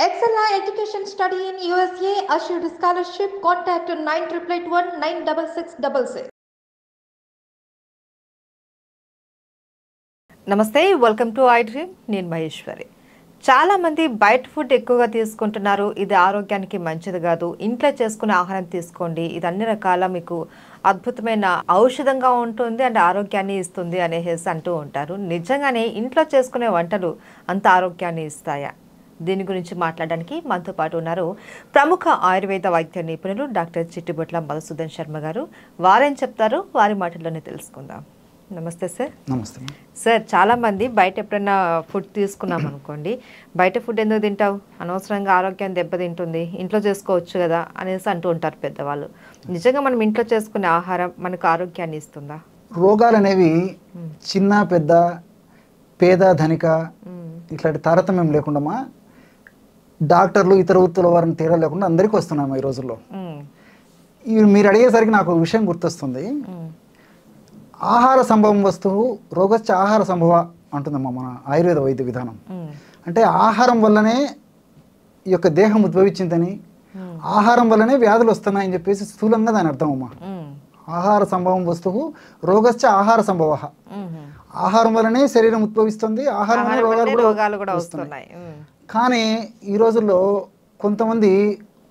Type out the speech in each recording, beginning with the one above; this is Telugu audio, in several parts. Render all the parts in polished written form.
Excella Education Study in USA assured scholarship. Contact 9881 96666. నమస్తే, వెల్కమ్ టు ఐ డ్రీమ్. నేను మహేశ్వరి. చాలామంది బయట ఫుడ్ ఎక్కువగా తీసుకుంటున్నారు. ఇది ఆరోగ్యానికి మంచిది కాదు, ఇంట్లో చేసుకునే ఆహారం తీసుకోండి, ఇది అన్ని రకాల మీకు అద్భుతమైన ఔషధంగా ఉంటుంది అండ్ ఆరోగ్యాన్ని ఇస్తుంది అనేసి అంటూ ఉంటారు. నిజంగానే ఇంట్లో చేసుకునే వంటలు అంత ఆరోగ్యాన్ని ఇస్తాయా? దీని గురించి మాట్లాడడానికి మనతో పాటు ఉన్నారు ప్రముఖ ఆయుర్వేద వైద్య నిపుణులు డాక్టర్ చిట్టిబొట్ల మధుసూదన్ శర్మ గారు. వారేం చెప్తారో వారి మాటల్లోనే తెలుసుకుందాం. నమస్తే సార్. నమస్తే సార్, చాలామంది బయట ఎప్పుడైనా ఫుడ్ తీసుకున్నాం అనుకోండి, బయట ఫుడ్ ఎందుకు తింటావు, అనవసరంగా ఆరోగ్యం దెబ్బతింటుంది, ఇంట్లో చేసుకోవచ్చు కదా అనేసి అంటూ ఉంటారు పెద్దవాళ్ళు. నిజంగా మనం ఇంట్లో చేసుకునే ఆహారం మనకు ఆరోగ్యాన్ని ఇస్తుందా? రోగాలు అనేవి చిన్న పెద్ద పేద ధనిక ఇట్లాంటి తారతమ్యం లేకుండా డాక్టర్లు ఇతర వృత్తుల వారిని తేడా లేకుండా అందరికీ వస్తున్నాము ఈ రోజుల్లో. మీరు అడిగేసరికి నాకు ఒక విషయం గుర్తొస్తుంది. ఆహార సంభవం వస్తువు రోగశ్చ ఆహార సంభవ అంటుందమ్మా మన ఆయుర్వేద వైద్య విధానం. అంటే ఆహారం వల్లనే ఈ యొక్క దేహం ఉద్భవించిందని, ఆహారం వల్లనే వ్యాధులు వస్తున్నాయని చెప్పేసి స్థూలంగా దాని అర్థం అమ్మా. ఆహార సంభవం వస్తువు రోగశ్చ ఆహార సంభవ. ఆహారం వల్లనే శరీరం ఉద్భవిస్తుంది, ఆహారం వల్ల రోగాలు కూడా వస్తున్నాయి. కానీ ఈ రోజుల్లో కొంతమంది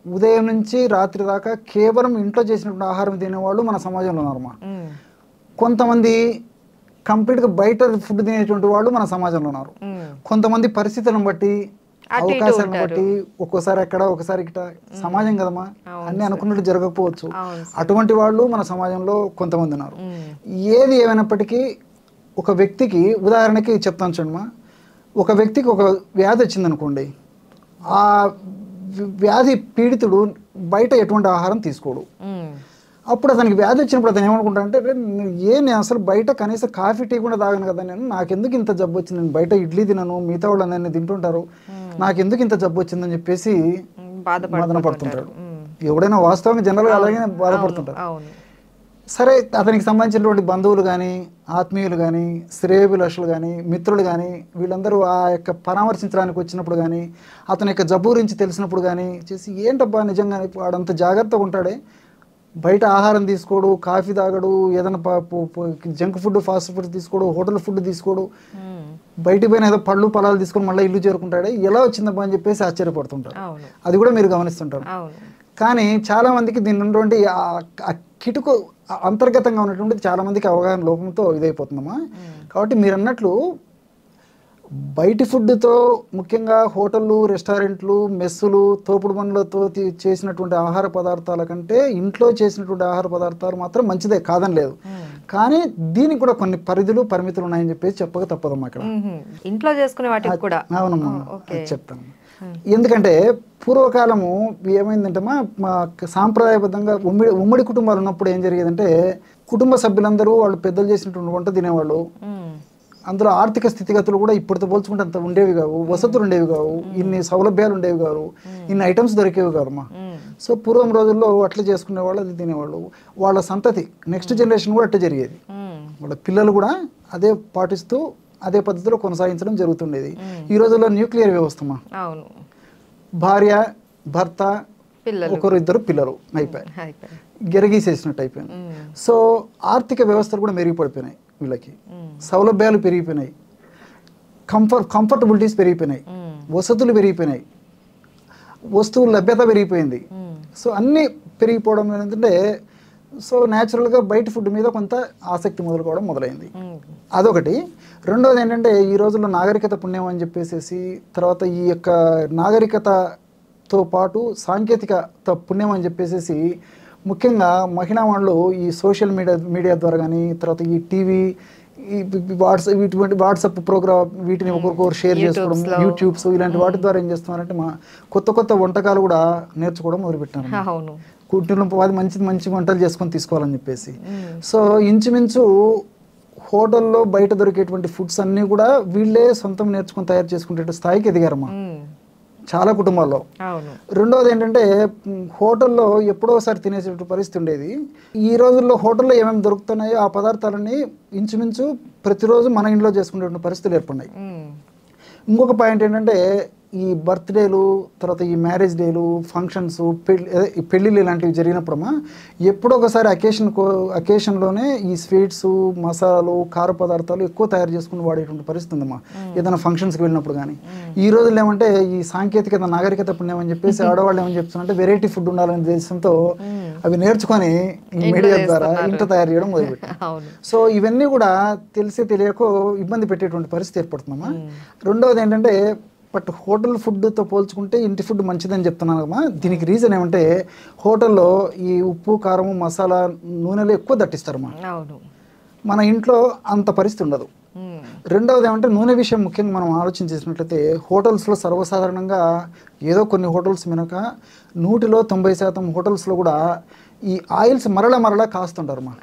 ఉదయం నుంచి రాత్రి దాకా కేవలం ఇంట్లో చేసినటువంటి ఆహారం తినేవాళ్ళు మన సమాజంలో ఉన్నారమ్మా. కొంతమంది కంప్లీట్గా బయట ఫుడ్ తినేటువంటి వాళ్ళు మన సమాజంలో ఉన్నారు. కొంతమంది పరిస్థితులను బట్టి, అవకాశాలను బట్టి ఒక్కోసారి అక్కడ ఒకసారి ఇక్కడ, సమాజం కదమ్మా, అన్ని అనుకున్నట్టు జరగకపోవచ్చు. అటువంటి వాళ్ళు మన సమాజంలో కొంతమంది ఉన్నారు. ఏది ఏమైనప్పటికీ ఒక వ్యక్తికి, ఉదాహరణకి చెప్తాను చూడమ్మా, ఒక వ్యక్తికి ఒక వ్యాధి వచ్చిందనుకోండి, ఆ వ్యాధి పీడితుడు బయట ఎటువంటి ఆహారం తీసుకోడు. అప్పుడు అతనికి వ్యాధి వచ్చినప్పుడు అతను ఏమనుకుంటా అంటే, నేను అసలు బయట కనీసం కాఫీ టీ కూడా తాగను కదా, నాకెందుకు ఇంత జబ్బు వచ్చింది, నేను బయట ఇడ్లీ తినను, మిగతా వాళ్ళు అందరినీ తింటుంటారు, నాకెందుకు ఇంత జబ్బు వచ్చిందని చెప్పేసి బాధన పడుతుంటాడు. ఎవడైనా వాస్తవంగా జనరల్గా అలాగే బాధపడుతుంటారు. సరే, అతనికి సంబంధించినటువంటి బంధువులు కానీ, ఆత్మీయులు కానీ, శ్రేయోభిలాషులు కానీ, మిత్రులు కానీ, వీళ్ళందరూ ఆ యొక్క పరామర్శించడానికి వచ్చినప్పుడు కానీ, అతని యొక్క జబ్బు గురించి తెలిసినప్పుడు కానీ చేసి, ఏంటబ్బా నిజంగానే వాడంత జాగ్రత్తగా ఉంటాడే, బయట ఆహారం తీసుకోడు, కాఫీ తాగడు, ఏదైనా జంక్ ఫుడ్ ఫాస్ట్ ఫుడ్ తీసుకోడు, హోటల్ ఫుడ్ తీసుకోడు, బయటికి పోయిన ఏదో పళ్ళు పొలాలు తీసుకొని మళ్ళీ ఇల్లు చేరుకుంటాడే, ఎలా వచ్చిందబ్బా అని చెప్పేసి ఆశ్చర్యపడుతుంటారు. అది కూడా మీరు గమనిస్తుంటారు. కానీ చాలామందికి దీని ఉన్నటువంటి ఆ కిటుకు అంతర్గతంగా ఉన్నటువంటి చాలామందికి అవగాహన లోపంతో ఇదైపోతుందమ్మా. కాబట్టి మీరు అన్నట్లు బయటి ఫుడ్తో, ముఖ్యంగా హోటళ్ళు, రెస్టారెంట్లు, మెస్సులు, తోపుడు బండ్లతో చేసినటువంటి ఆహార పదార్థాల కంటే ఇంట్లో చేసినటువంటి ఆహార పదార్థాలు మాత్రం మంచిదే, కాదని లేదు. కానీ దీనికి కూడా కొన్ని పరిధులు, పరిమితులు ఉన్నాయని చెప్పేసి చెప్పక తప్పదమ్మా. ఇక్కడ ఇంట్లో చేసుకునే వాటికి కూడా అవునమ్మా, చెప్తాను. ఎందుకంటే పూర్వకాలము ఏమైందంటే మా సాంప్రదాయబద్ధంగా ఉమ్మడి కుటుంబాలు ఉన్నప్పుడు ఏం జరిగేదంటే, కుటుంబ సభ్యులందరూ వాళ్ళు పెద్దలు చేసినటువంటి వంట తినేవాళ్ళు. అందులో ఆర్థిక స్థితిగతులు కూడా ఇప్పటితో పోల్చుకుంటే అంత ఉండేవి కావు, వసతులు ఉండేవి కావు, ఇన్ని సౌలభ్యాలు ఉండేవి కావు, ఇన్ని ఐటమ్స్ దొరికేవి కాదమ్మా. సో పూర్వం రోజుల్లో అట్లా చేసుకునేవాళ్ళు, అది తినేవాళ్ళు. వాళ్ళ సంతతి నెక్స్ట్ జనరేషన్ కూడా అట్లా జరిగేది. వాళ్ళ పిల్లలు కూడా అదే పాటిస్తూ అదే పద్ధతిలో కొనసాగించడం జరుగుతుండేది. ఈ రోజుల్లో న్యూక్లియర్ వ్యవస్థమా, భార్య భర్త ఒకరు ఇద్దరు పిల్లలు అయిపోయాయి, గెరగీసేసినట్టు అయిపోయింది. సో ఆర్థిక వ్యవస్థలు కూడా మెరుగుపడిపోయినాయి, వీళ్ళకి సౌలభ్యాలు పెరిగిపోయినాయి, కంఫర్టబిలిటీస్ పెరిగిపోయినాయి, వసతులు పెరిగిపోయినాయి, వస్తువుల లభ్యత పెరిగిపోయింది. సో అన్నీ పెరిగిపోవడం ఏంటంటే, సో న్యాచురల్గా బయట ఫుడ్ మీద కొంత ఆసక్తి మొదలుకోవడం మొదలైంది. అదొకటి. రెండోది ఏంటంటే, ఈ రోజుల్లో నాగరికత పుణ్యం అని చెప్పేసి, తర్వాత ఈ యొక్క నాగరికతతో పాటు సాంకేతికత పుణ్యం అని చెప్పేసి, ముఖ్యంగా మహిళా వాళ్ళు ఈ సోషల్ మీడియా ద్వారా కానీ, తర్వాత ఈ టీవీ, ఈ వాట్సాప్ ప్రోగ్రామ్, వీటిని ఒకరికొకరు షేర్ చేసుకోవడం, యూట్యూబ్స్, ఇలాంటి వాటి ద్వారా ఏం చేస్తున్నారంటే కొత్త కొత్త వంటకాలు కూడా నేర్చుకోవడం మొదలుపెట్టారు. కుటుంబం మంచి వంటలు చేసుకొని తీసుకోవాలని చెప్పేసి. సో ఇంచుమించు హోటల్లో బయట దొరికేటువంటి ఫుడ్స్ అన్నీ కూడా వీళ్ళే సొంతం నేర్చుకొని తయారు చేసుకునే స్థాయికి ఎదిగారమ్మా చాలా కుటుంబాల్లో. రెండవది ఏంటంటే, హోటల్లో ఎప్పుడోసారి తినేసేటువంటి పరిస్థితి ఉండేది. ఈ రోజుల్లో హోటల్లో ఏమేమి దొరుకుతున్నాయో ఆ పదార్థాలని ఇంచుమించు ప్రతిరోజు మన ఇంట్లో చేసుకునేటువంటి పరిస్థితులు ఏర్పడినాయి. ఇంకొక పాయింట్ ఏంటంటే, ఈ బర్త్డేలు, తర్వాత ఈ మ్యారేజ్ డేలు, ఫంక్షన్స్, పెళ్ళిళ్ళు ఇలాంటివి జరిగినప్పుడమ్మా ఎప్పుడో ఒకసారి అకేషన్లోనే ఈ స్వీట్స్, మసాలాలు, కార పదార్థాలు ఎక్కువ తయారు చేసుకుని వాడేటువంటి పరిస్థితి ఉందమ్మా ఏదైనా ఫంక్షన్స్కి వెళ్ళినప్పుడు. కానీ ఈ రోజుల్లో ఏమంటే ఈ సాంకేతికత, నాగరికత పుణ్యమని చెప్పేసి ఆడవాళ్ళు ఏమని చెప్తున్నారంటే వెరైటీ ఫుడ్ ఉండాలనే ఉద్దేశంతో అవి నేర్చుకొని ఈ మీడియా ద్వారా ఇంట్లో తయారు చేయడం మొదలుపెట్టారు. సో ఇవన్నీ కూడా తెలిసి తెలియకో ఇబ్బంది పెట్టేటువంటి పరిస్థితి ఏర్పడుతుందమ్మా. రెండవది ఏంటంటే బట్ హోటల్ ఫుడ్తో పోల్చుకుంటే ఇంటి ఫుడ్ మంచిదని చెప్తున్నాను అమ్మా. దీనికి రీజన్ ఏమంటే హోటల్లో ఈ ఉప్పు, కారము, మసాలా, నూనెలు ఎక్కువ దట్టిస్తారమ్మా. మన ఇంట్లో అంత పరిస్థితి ఉండదు. రెండవది ఏమంటే నూనె విషయం ముఖ్యంగా మనం ఆలోచన చేసినట్లయితే హోటల్స్లో సర్వసాధారణంగా ఏదో కొన్ని హోటల్స్ మినక 100లో 90% హోటల్స్లో కూడా ఈ ఆయిల్స్ మరలా కాస్తుంటారమ్మా.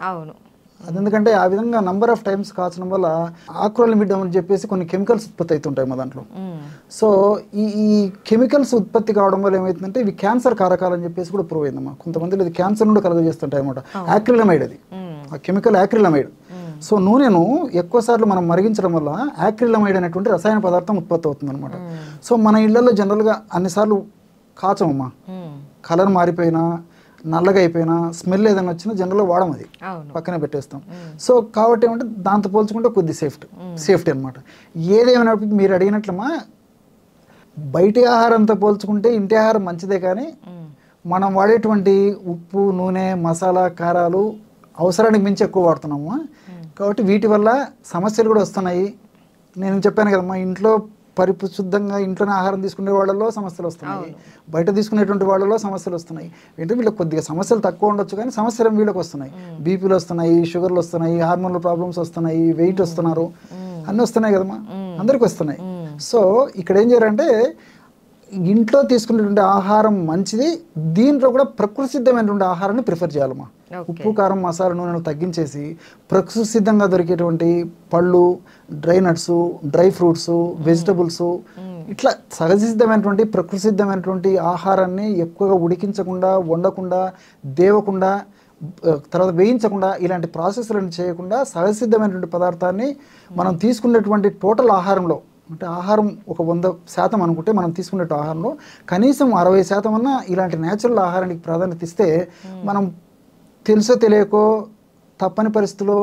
అది ఎందుకంటే ఆ విధంగా నంబర్ ఆఫ్ టైమ్స్ కాచడం వల్ల ఆక్రోలిమిడ్ అని చెప్పేసి కొన్ని కెమికల్స్ ఉత్పత్తి అవుతుంటాయి మా దాంట్లో. సో ఈ కెమికల్స్ ఉత్పత్తి కావడం వల్ల ఏమవుతుందంటే ఇవి క్యాన్సర్ కారకాలు అని చెప్పేసి కూడా ప్రూవ్ అయిందమ్మా. కొంతమంది ఇది క్యాన్సర్ నుండి కలుగజేస్తుంటాయి అనమాట. యాక్రిలమైడ్, అది ఆ కెమికల్ యాక్రిలమైడ్. సో నూనెను ఎక్కువ సార్లు మనం మరిగించడం వల్ల యాక్రిలమైడ్ అనేటువంటి రసాయన పదార్థం ఉత్పత్తి అవుతుంది అనమాట. సో మన ఇళ్లలో జనరల్గా అన్నిసార్లు కాచమమ్మా. కలర్ మారిపోయినా, నల్లగా అయిపోయినా, స్మెల్ ఏదైనా వచ్చినా జనరల్గా వాడడం, అది పక్కనే పెట్టేస్తాం. సో కాబట్టి ఏమంటే దాంతో పోల్చుకుంటే కొద్ది సేఫ్టీ అనమాట. ఏదేమైనా మీరు అడిగినట్లమ్మా బయటి ఆహారంతో పోల్చుకుంటే ఇంటి ఆహారం మంచిదే. కానీ మనం వాడేటువంటి ఉప్పు, నూనె, మసాలా, కారాలు అవసరానికి మించి ఎక్కువ వాడుతున్నాము. కాబట్టి వీటి వల్ల సమస్యలు కూడా వస్తున్నాయి. నేను చెప్పాను కదమ్మా, ఇంట్లో పరిశుద్ధంగా ఇంట్లోనే ఆహారం తీసుకునే వాళ్ళలో సమస్యలు వస్తున్నాయి, బయట తీసుకునేటువంటి వాళ్ళలో సమస్యలు వస్తున్నాయి. ఏంటంటే వీళ్ళకి కొద్దిగా సమస్యలు తక్కువ ఉండొచ్చు కానీ సమస్యలు వీళ్ళకి వస్తున్నాయి. బీపీలు వస్తున్నాయి, షుగర్లు వస్తున్నాయి, హార్మోనల్ ప్రాబ్లమ్స్ వస్తున్నాయి, వెయిట్ వస్తున్నారు, అన్నీ వస్తున్నాయి కదమ్మా, అందరికి వస్తున్నాయి. సో ఇక్కడ ఏం చేయాలంటే ఇంట్లో తీసుకునేటువంటి ఆహారం మంచిది. దీంట్లో కూడా ప్రకృతి సిద్ధమైనటువంటి ఆహారాన్ని ప్రిఫర్ చేయాలమ్మా. ఉప్పు, కారం, మసాలా, నూనెను తగ్గించేసి ప్రకృతి సిద్ధంగా దొరికేటువంటి పళ్ళు, dry nuts, dry fruits, vegetables, ఇట్లా సహజ సిద్ధమైనటువంటి ప్రకృతి సిద్ధమైనటువంటి ఆహారాన్ని ఎక్కువగా ఉడికించకుండా, వండకుండా, దేవకుండా, తర్వాత వేయించకుండా, ఇలాంటి ప్రాసెస్లను చేయకుండా సహజ సిద్ధమైనటువంటి పదార్థాన్ని మనం తీసుకునేటువంటి టోటల్ ఆహారంలో, అంటే ఆహారం ఒక 100% అనుకుంటే మనం తీసుకునే ఆహారంలో కనీసం 60% అన్నా ఇలాంటి న్యాచురల్ ఆహారానికి ప్రాధాన్యత ఇస్తే మనం తెలుసో తెలియకో తప్పని పరిస్థితుల్లో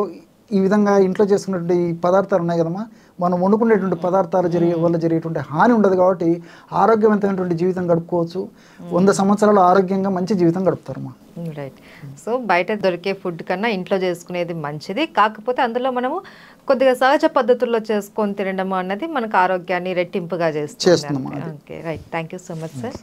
ఈ విధంగా ఇంట్లో చేసుకునేటువంటి పదార్థాలు ఉన్నాయి కదమ్మా, మనం వండుకునేటువంటి పదార్థాలు వల్ల జరిగేటువంటి హాని ఉండదు. కాబట్టి ఆరోగ్యవంతమైనటువంటి జీవితం గడుపుకోవచ్చు. 100 సంవత్సరాలు ఆరోగ్యంగా మంచి జీవితం గడుపుతారమ్మా. రైట్. సో బయట దొరికే ఫుడ్ కన్నా ఇంట్లో చేసుకునేది మంచిది. కాకపోతే అందులో మనము కొద్దిగా సహజ పద్ధతుల్లో చేసుకొని తినడం అన్నది మనకు ఆరోగ్యాన్ని రెట్టింపుగా చేస్తుంది. చేస్తుందమ్మా. Okay, right. Thank you so much sir.